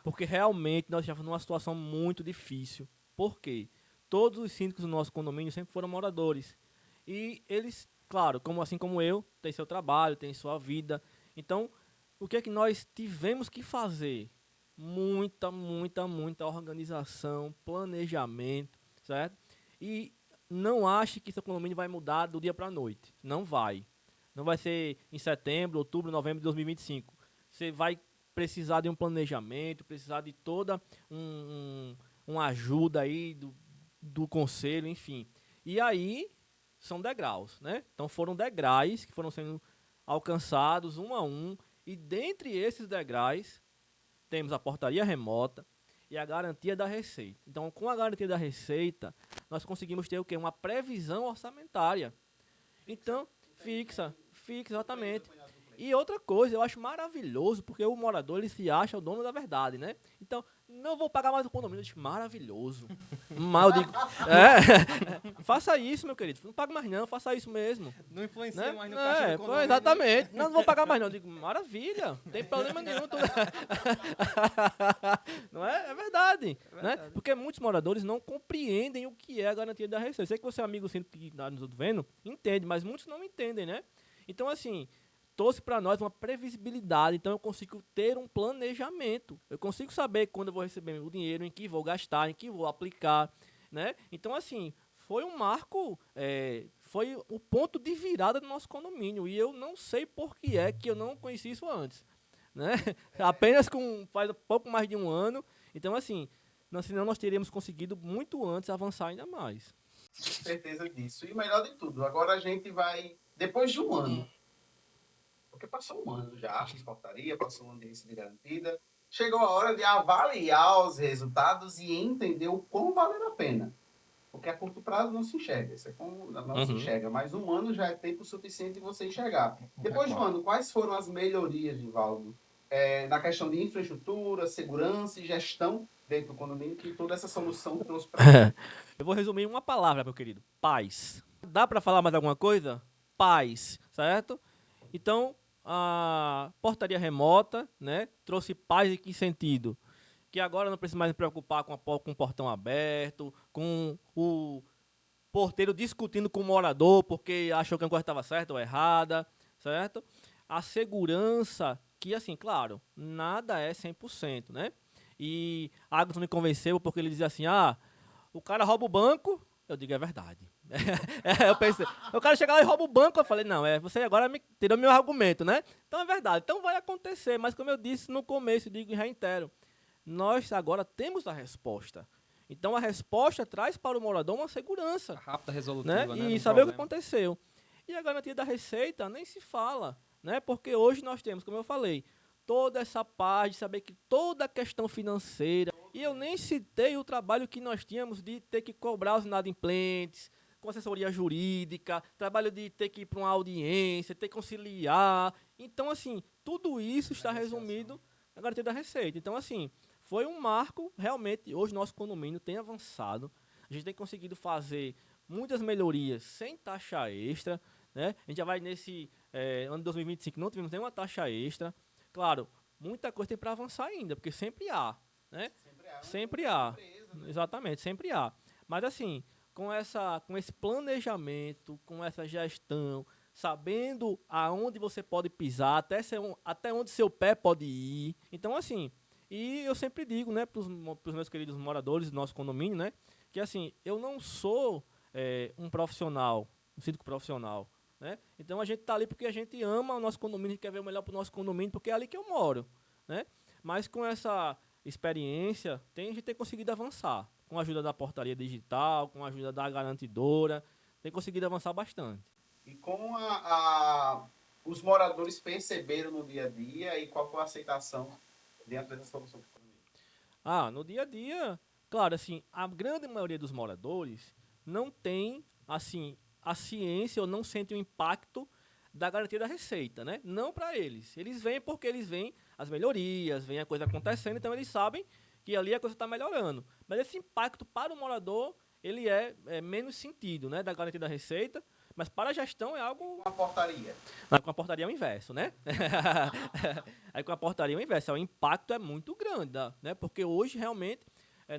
Porque realmente nós estávamos numa situação muito difícil. Por quê? Todos os síndicos do nosso condomínio sempre foram moradores. E eles, claro, assim como eu, têm seu trabalho, têm sua vida. Então, o que é que nós tivemos que fazer? Muita organização, planejamento, certo? E não ache que seu condomínio vai mudar do dia para a noite. Não vai. Não vai ser em setembro, outubro, novembro de 2025. Você vai precisar de um planejamento, precisar de toda uma ajuda aí do conselho, enfim. E aí são degraus, né? Então foram degraus que foram sendo alcançados um a um. E dentre esses degraus temos a portaria remota e a garantia da receita. Então, com a garantia da receita, nós conseguimos ter o quê? Uma previsão orçamentária. Então, fixa, exatamente. E outra coisa, eu acho maravilhoso, porque o morador ele se acha o dono da verdade, né? Então, não vou pagar mais o condomínio. Eu digo, maravilhoso. Mas eu digo, faça isso, meu querido. Não pague mais não, faça isso mesmo. Não influencia Né? mais no caixa do condomínio. Exatamente. Não vou pagar mais não. Eu digo, maravilha, não tem problema nenhum. Não é? É verdade. Né? Porque muitos moradores não compreendem o que é a garantia da receita. Sei que você é amigo assim, que está nos vendo, entende, mas muitos não entendem, né? Então, assim, trouxe para nós uma previsibilidade, então eu consigo ter um planejamento. Eu consigo saber quando eu vou receber o dinheiro, em que vou gastar, em que vou aplicar, né? Então, assim, foi um marco, foi o ponto de virada do nosso condomínio. E eu não sei por que é que eu não conheci isso antes, né? Apenas faz pouco mais de um ano. Então, assim, senão nós teríamos conseguido muito antes avançar ainda mais. Certeza disso. E o melhor de tudo, agora a gente vai, depois de um ano, porque passou um ano já, fiz portaria, passou um ano de receita garantida, chegou a hora de avaliar os resultados e entender o quão valeram a pena. Porque a curto prazo não se enxerga, não se enxerga, mas um ano já é tempo suficiente de você enxergar. Depois de um ano, quais foram as melhorias, Nivaldo, na questão de infraestrutura, segurança e gestão dentro do condomínio, que toda essa solução trouxe para você? Eu vou resumir em uma palavra, meu querido: paz. Dá para falar mais alguma coisa? Paz, certo? Então, a portaria remota, né, trouxe paz em que sentido? Que agora não precisa mais me preocupar com o portão aberto, com o porteiro discutindo com o morador porque achou que a coisa estava certa ou errada, certo? A segurança, que assim, claro, nada é 100%, né? E Agnes me convenceu porque ele dizia assim, o cara rouba o banco. Eu digo, é verdade. Eu pensei, o cara chega lá e rouba o banco. Eu falei, não, você agora me tirou meu argumento, né? Então é verdade, então vai acontecer. Mas como eu disse no começo, digo e reitero, nós agora temos a resposta. Então a resposta traz para o morador uma segurança. A rápida resolutiva, né? E saber o que aconteceu. E a garantia da receita nem se fala, né? Porque hoje nós temos, como eu falei, toda essa parte de saber que toda a questão financeira, e eu nem citei o trabalho que nós tínhamos de ter que cobrar os inadimplentes, com assessoria jurídica, trabalho de ter que ir para uma audiência, ter que conciliar. Então, assim, tudo isso está resumido na garantia da receita. Então, assim, foi um marco, realmente, hoje nosso condomínio tem avançado, a gente tem conseguido fazer muitas melhorias sem taxa extra, né? A gente já vai nesse ano de 2025, não tivemos nenhuma taxa extra. Claro, muita coisa tem para avançar ainda, porque sempre há, né? Sempre há. Surpresa, né? Exatamente, sempre há. Mas assim, com esse planejamento, com essa gestão, sabendo aonde você pode pisar, até onde seu pé pode ir. Então, assim, e eu sempre digo, né, para os meus queridos moradores do nosso condomínio, né, que assim, eu não sou um profissional, um síndico profissional, né? Então a gente tá ali porque a gente ama o nosso condomínio, a gente quer ver o melhor para o nosso condomínio, porque é ali que eu moro, né? Mas com essa experiência, a gente tem conseguido avançar. Com a ajuda da portaria digital, com a ajuda da garantidora, tem conseguido avançar bastante. E como os moradores perceberam no dia a dia e qual foi a aceitação dentro dessa solução que foi? No dia a dia, claro, assim, a grande maioria dos moradores não tem, assim, a ciência ou não sente o impacto da garantia da receita, né? Não para eles. Eles vêm porque eles veem as melhorias, veem a coisa acontecendo, então eles sabem que ali a coisa está melhorando. Mas esse impacto para o morador, ele é menos sentido, né? Da garantia da receita, mas para a gestão é algo... Com a portaria. Com a portaria é o inverso, né? Aí com a portaria é o inverso. O impacto é muito grande, né? Porque hoje, realmente,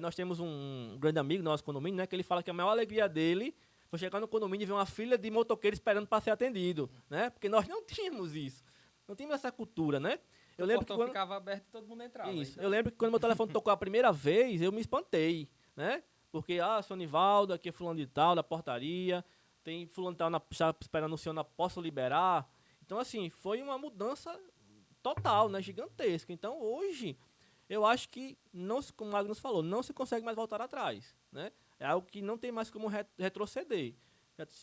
nós temos um grande amigo do nosso condomínio, né? Que ele fala que a maior alegria dele foi chegar no condomínio e ver uma fila de motoqueiros esperando para ser atendido, né? Porque nós não tínhamos isso. Não tínhamos essa cultura, né? Eu lembro que quando ficava aberto e todo mundo entrava. Isso. Então... Eu lembro que quando meu telefone tocou a primeira vez, eu me espantei, né? Porque, sou Nivaldo, aqui é fulano de tal, da portaria, tem fulano de tal esperando o senhor na posso liberar. Então, assim, foi uma mudança total, né? Gigantesca. Então, hoje, eu acho que, como o Agnes falou, não se consegue mais voltar atrás, né? É algo que não tem mais como retroceder.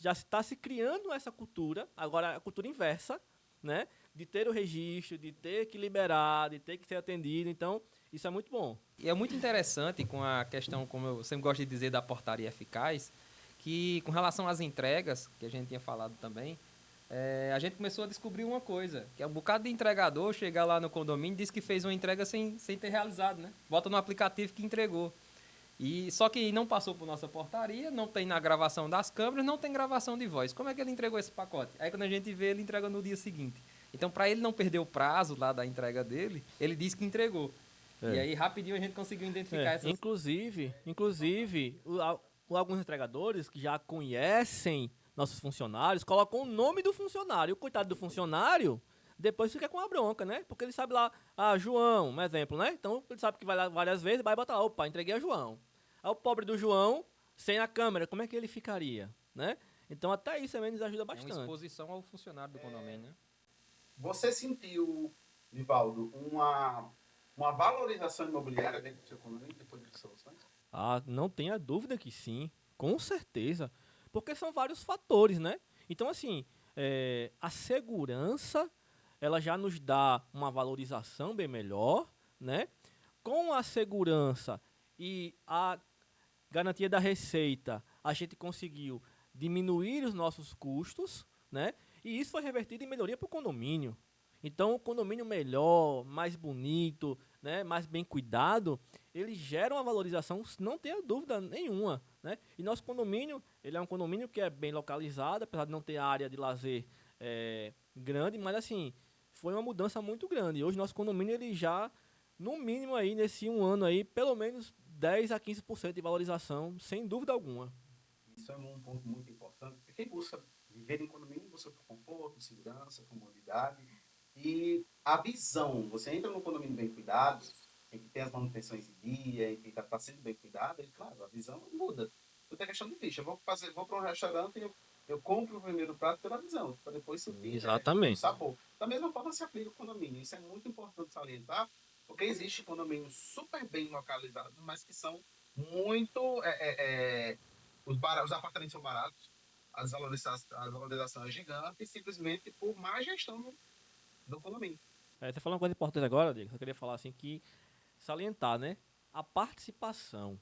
Já está se criando essa cultura, agora a cultura inversa, né? De ter o registro, de ter que liberar, de ter que ser atendido. Então, isso é muito bom. E é muito interessante com a questão, como eu sempre gosto de dizer, da portaria eficaz, que com relação às entregas, que a gente tinha falado também, a gente começou a descobrir uma coisa, que é um bocado de entregador chegar lá no condomínio e diz que fez uma entrega sem ter realizado, né? Bota no aplicativo que entregou. Só que não passou por nossa portaria, não tem na gravação das câmeras, não tem gravação de voz. Como é que ele entregou esse pacote? Aí quando a gente vê, ele entrega no dia seguinte. Então, para ele não perder o prazo lá da entrega dele, ele disse que entregou. E aí, rapidinho, a gente conseguiu identificar essas... Inclusive alguns entregadores que já conhecem nossos funcionários, colocam o nome do funcionário. O coitado do funcionário, depois fica com a bronca, né? Porque ele sabe lá, João, um exemplo, né? Então, ele sabe que vai lá várias vezes, vai botar lá, opa, entreguei a João. Aí o pobre do João, sem a câmera, como é que ele ficaria, né? Então, até isso também nos ajuda bastante. É uma exposição ao funcionário do condomínio, né? Você sentiu, Nivaldo, uma valorização imobiliária dentro do seu condomínio depois de soluções? Não tenha dúvida que sim, com certeza. Porque são vários fatores, né? Então, assim, a segurança, ela já nos dá uma valorização bem melhor, né? Com a segurança e a garantia da receita, a gente conseguiu diminuir os nossos custos, né? E isso foi revertido em melhoria para o condomínio. Então, o condomínio melhor, mais bonito, né, mais bem cuidado, ele gera uma valorização, não tenha dúvida nenhuma, né? E nosso condomínio, ele é um condomínio que é bem localizado, apesar de não ter área de lazer grande, mas assim, foi uma mudança muito grande. Hoje, nosso condomínio, ele já, no mínimo aí, nesse um ano aí, pelo menos 10 a 15% de valorização, sem dúvida alguma. Isso é um ponto muito importante, porque quem busca viver em condomínio busca por conforto, segurança, comodidade e a visão. Você entra num condomínio bem cuidado, em que tem as manutenções em dia, em que está sendo bem cuidado, e claro, a visão muda. Tudo é questão de vista. Eu vou para um restaurante e eu compro o primeiro prato pela visão, para depois subir. Exatamente. O sabor. Da mesma forma se aplica o condomínio. Isso é muito importante salientar, porque existe condomínios super bem localizados, mas que são muito... os apartamentos são baratos, a valorização é gigante, simplesmente por má gestão do condomínio. Você falou uma coisa importante agora, Diego, eu queria falar assim que salientar, né? A participação.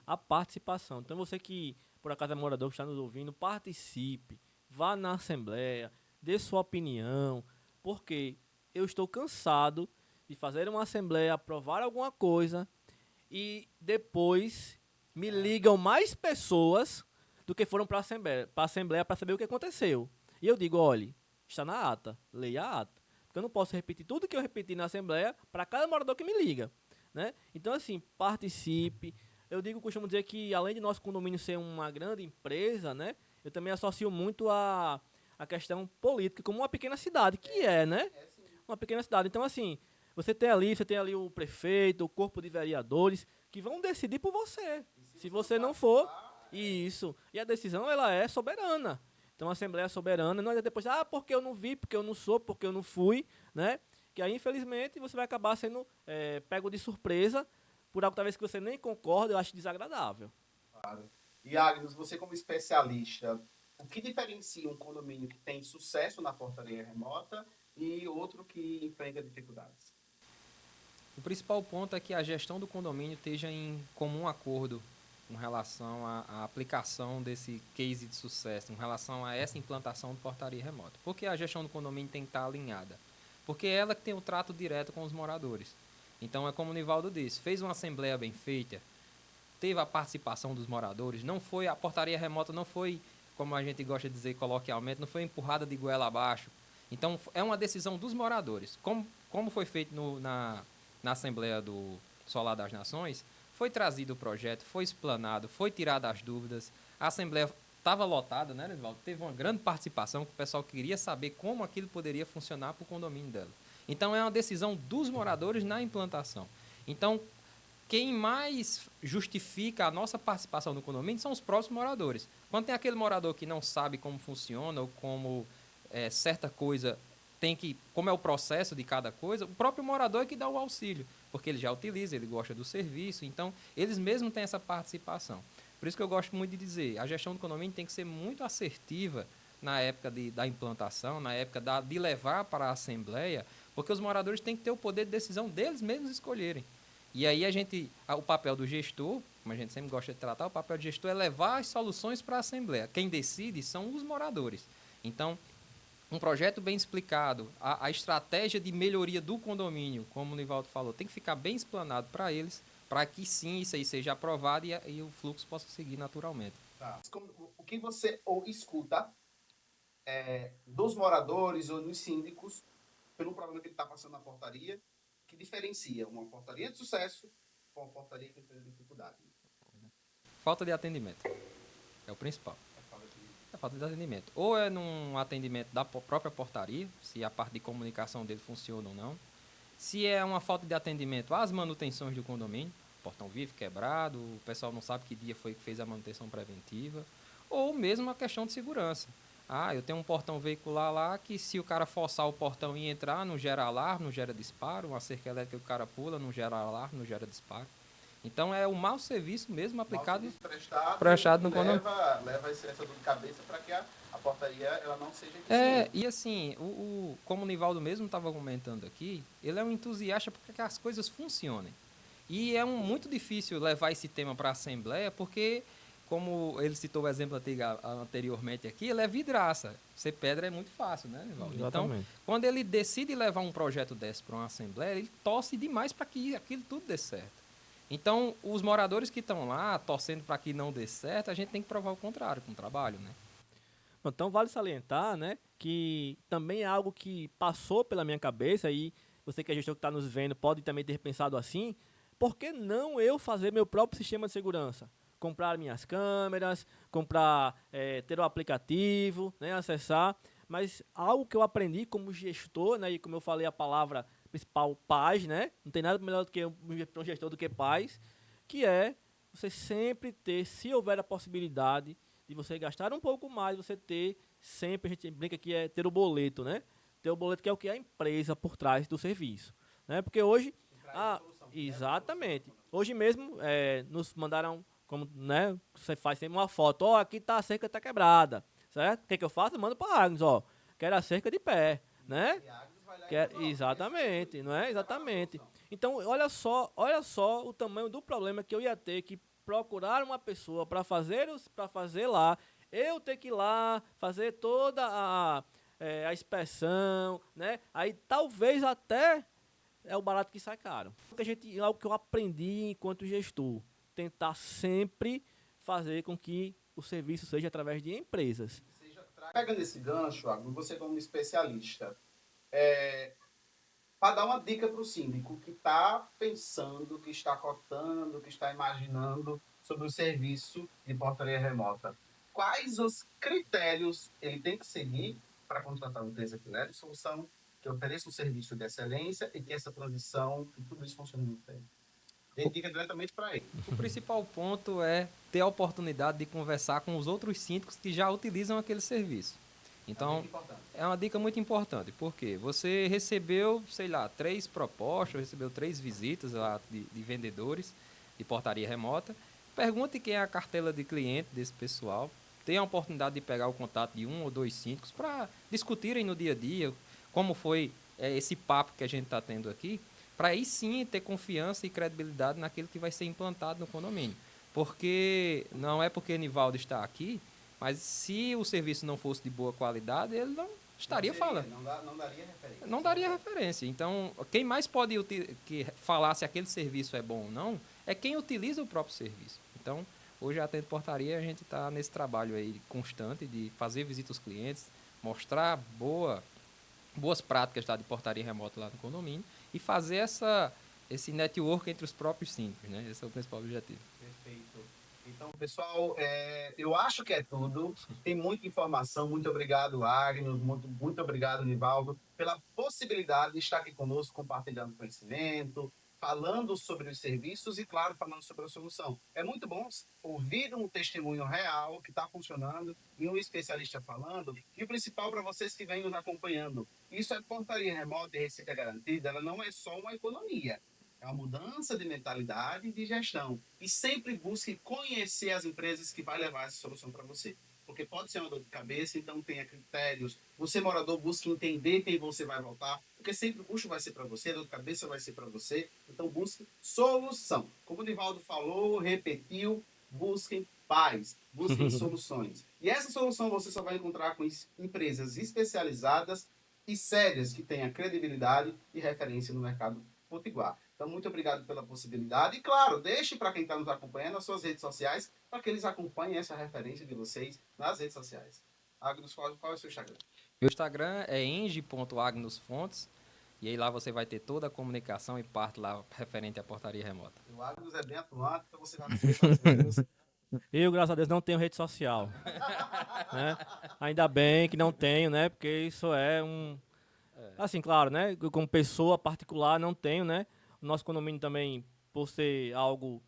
a participação. Então, você que, por acaso, é morador que está nos ouvindo, participe, vá na Assembleia, dê sua opinião, porque eu estou cansado de fazer uma Assembleia, aprovar alguma coisa e depois me ligam mais pessoas do que foram para a Assembleia para saber o que aconteceu. E eu digo, olhe, está na ata, leia a ata. Porque eu não posso repetir tudo que eu repeti na Assembleia para cada morador que me liga. Né? Então, assim, participe. Costumo dizer que, além de nosso condomínio ser uma grande empresa, né, eu também associo muito a questão política como uma pequena cidade, que né? Uma pequena cidade. Então, assim, você tem ali o prefeito, o corpo de vereadores, que vão decidir por você. Se você não for, isso. E a decisão, ela é soberana. Então, a Assembleia é soberana. Não é depois, porque eu não vi, porque eu não sou, porque eu não fui, né? Que aí, infelizmente, você vai acabar sendo pego de surpresa por algo talvez que você nem concorda, eu acho desagradável. Claro. E, Agnes, você como especialista, o que diferencia um condomínio que tem sucesso na portaria remota e outro que enfrenta dificuldades? O principal ponto é que a gestão do condomínio esteja em comum acordo com relação à aplicação desse case de sucesso, em relação a essa implantação de portaria remota. Porque a gestão do condomínio tem que estar alinhada. Porque é ela que tem o trato direto com os moradores. Então, é como o Nivaldo disse, fez uma assembleia bem feita, teve a participação dos moradores, a portaria remota não foi, como a gente gosta de dizer coloquialmente, não foi empurrada de goela abaixo. Então, é uma decisão dos moradores. Como foi feito na Assembleia do Solar das Nações, foi trazido o projeto, foi explanado, foi tirado as dúvidas, a Assembleia estava lotada, né, Nivaldo? Teve uma grande participação, que o pessoal queria saber como aquilo poderia funcionar para o condomínio dela. Então, é uma decisão dos moradores na implantação. Então, quem mais justifica a nossa participação no condomínio são os próprios moradores. Quando tem aquele morador que não sabe como funciona ou como certa coisa como é o processo de cada coisa, o próprio morador é que dá o auxílio, porque ele já utiliza, ele gosta do serviço, então eles mesmos têm essa participação. Por isso que eu gosto muito de dizer, a gestão do condomínio tem que ser muito assertiva na época da implantação, na época de levar para a Assembleia, porque os moradores têm que ter o poder de decisão deles mesmos escolherem. E aí o papel do gestor, como a gente sempre gosta de tratar, o papel do gestor é levar as soluções para a Assembleia. Quem decide são os moradores. Então, um projeto bem explicado, a estratégia de melhoria do condomínio, como o Nivaldo falou, tem que ficar bem explanado para eles, para que sim, isso aí seja aprovado e o fluxo possa seguir naturalmente. Tá. O que você escuta dos moradores ou dos síndicos pelo problema que ele está passando na portaria, que diferencia uma portaria de sucesso com uma portaria que tem dificuldade? Falta de atendimento. É o principal. É falta de atendimento. Ou é num atendimento da própria portaria, se a parte de comunicação dele funciona ou não. Se é uma falta de atendimento às manutenções do condomínio, o portão vive quebrado, o pessoal não sabe que dia foi que fez a manutenção preventiva. Ou mesmo a questão de segurança. Eu tenho um portão veicular lá que se o cara forçar o portão e entrar, não gera alarme, não gera disparo. Uma cerca elétrica que o cara pula, não gera alarme, não gera disparo. Então, é o mau serviço mesmo aplicado prestado no condomínio. Leva essa dor de cabeça para que a portaria ela não seja eficiente. E assim, como o Nivaldo mesmo estava comentando aqui, ele é um entusiasta para que as coisas funcionem. E é muito difícil levar esse tema para a Assembleia, porque, como ele citou o exemplo anteriormente aqui, ele é vidraça. Ser pedra é muito fácil, né, Nivaldo? Exatamente. Então, quando ele decide levar um projeto desse para uma Assembleia, ele torce demais para que aquilo tudo dê certo. Então, os moradores que estão lá torcendo para que não dê certo, a gente tem que provar o contrário com o trabalho, né? Então, vale salientar, né, que também é algo que passou pela minha cabeça e você que é gestor que está nos vendo pode também ter pensado assim, por que não eu fazer meu próprio sistema de segurança? Comprar minhas câmeras, ter o aplicativo, né, acessar, mas algo que eu aprendi como gestor, né, e como eu falei a palavra principal, paz, né? Não tem nada melhor do que um gestor do que paz, que é você sempre ter, se houver a possibilidade de você gastar um pouco mais, você ter sempre, a gente brinca que é ter o boleto, né? Ter o boleto que é o que é a empresa por trás do serviço, né? Porque hoje, exatamente, hoje mesmo nos mandaram, como, né? Você faz sempre uma foto, aqui tá a cerca, tá quebrada, certo? O que eu faço? Eu mando para a Agnes, quero a cerca de pé, né? Exatamente, não é? Exatamente. Então, olha só o tamanho do problema que eu ia ter que procurar uma pessoa para fazer lá, eu ter que ir lá fazer toda a inspeção, né? Aí talvez até é o barato que sai caro. Algo que eu aprendi enquanto gestor, tentar sempre fazer com que o serviço seja através de empresas. Pegando esse gancho, Agno, você como especialista, para dar uma dica para o síndico que está pensando, que está cotando, que está imaginando sobre o serviço de portaria remota, quais os critérios ele tem que seguir para contratar uma empresa que leve solução, que ofereça um serviço de excelência e que essa transição, que tudo isso funcione muito bem? Dê dica diretamente para ele. O principal ponto é ter a oportunidade de conversar com os outros síndicos que já utilizam aquele serviço. Então, é uma dica muito importante, porque você recebeu, sei lá, 3 propostas, recebeu 3 visitas lá de vendedores de portaria remota. Pergunte quem é a cartela de cliente desse pessoal. Tenha a oportunidade de pegar o contato de 1 ou 2 síndicos para discutirem no dia a dia como foi esse papo que a gente está tendo aqui, para aí sim ter confiança e credibilidade naquilo que vai ser implantado no condomínio. Porque não é porque Nivaldo está aqui, mas se o serviço não fosse de boa qualidade, ele não estaria falando. Não daria referência. Não daria referência. Então, quem mais pode falar se aquele serviço é bom ou não, é quem utiliza o próprio serviço. Então, hoje a Atento Portaria, a gente está nesse trabalho aí constante de fazer visita aos clientes, mostrar boas práticas de portaria remota lá no condomínio e fazer esse network entre os próprios síndicos, né? Esse é o principal objetivo. Perfeito. Então, pessoal, eu acho que é tudo. Tem muita informação. Muito obrigado, Agnes. Muito obrigado, Nivaldo, pela possibilidade de estar aqui conosco, compartilhando conhecimento, falando sobre os serviços e, claro, falando sobre a solução. É muito bom ouvir um testemunho real que está funcionando e um especialista falando. E o principal para vocês que vêm nos acompanhando, isso é portaria remota e receita garantida, ela não é só uma economia. É uma mudança de mentalidade e de gestão. E sempre busque conhecer as empresas que vai levar essa solução para você. Porque pode ser uma dor de cabeça, então tenha critérios. Você, morador, busque entender quem você vai voltar. Porque sempre o custo vai ser para você, a dor de cabeça vai ser para você. Então busque solução. Como o Nivaldo falou, repetiu, busquem paz, busquem soluções. E essa solução você só vai encontrar com empresas especializadas e sérias que tenham credibilidade e referência no mercado potiguar. Então, muito obrigado pela possibilidade. E, claro, deixe para quem está nos acompanhando as suas redes sociais, para que eles acompanhem essa referência de vocês nas redes sociais. Agnes, qual é o seu Instagram? Meu Instagram é eng.agnusfontes, e aí lá você vai ter toda a comunicação e parte lá referente à portaria remota. O Agnes é bem atuante, então você vai fazer. Eu, graças a Deus, não tenho rede social. Né? Ainda bem que não tenho, né? Porque isso é um... Assim, claro, né? Como pessoa particular, não tenho, né? O nosso condomínio também, por ser algo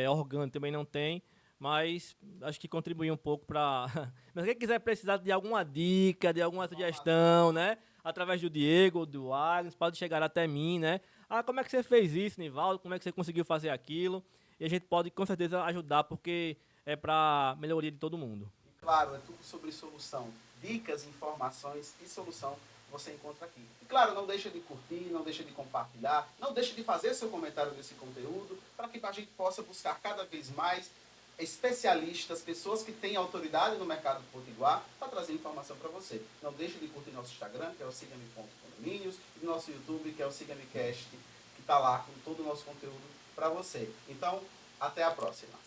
orgânico, também não tem. Mas acho que contribui um pouco para... Mas quem quiser precisar de alguma dica, de alguma sugestão, né? Através do Diego, do Agnes, pode chegar até mim, né? Ah, como é que você fez isso, Nivaldo? Como é que você conseguiu fazer aquilo? E a gente pode, com certeza, ajudar, porque é para melhoria de todo mundo. E, claro, é tudo sobre solução. Dicas, informações e solução você encontra aqui. E, claro, não deixa de curtir, não deixa de compartilhar, não deixa de fazer seu comentário desse conteúdo, para que a gente possa buscar cada vez mais especialistas, pessoas que têm autoridade no mercado potiguar, para trazer informação para você. Não deixe de curtir nosso Instagram, que é o sigame.condomínios, e nosso YouTube, que é o SigameCast, que está lá com todo o nosso conteúdo para você. Então, até a próxima.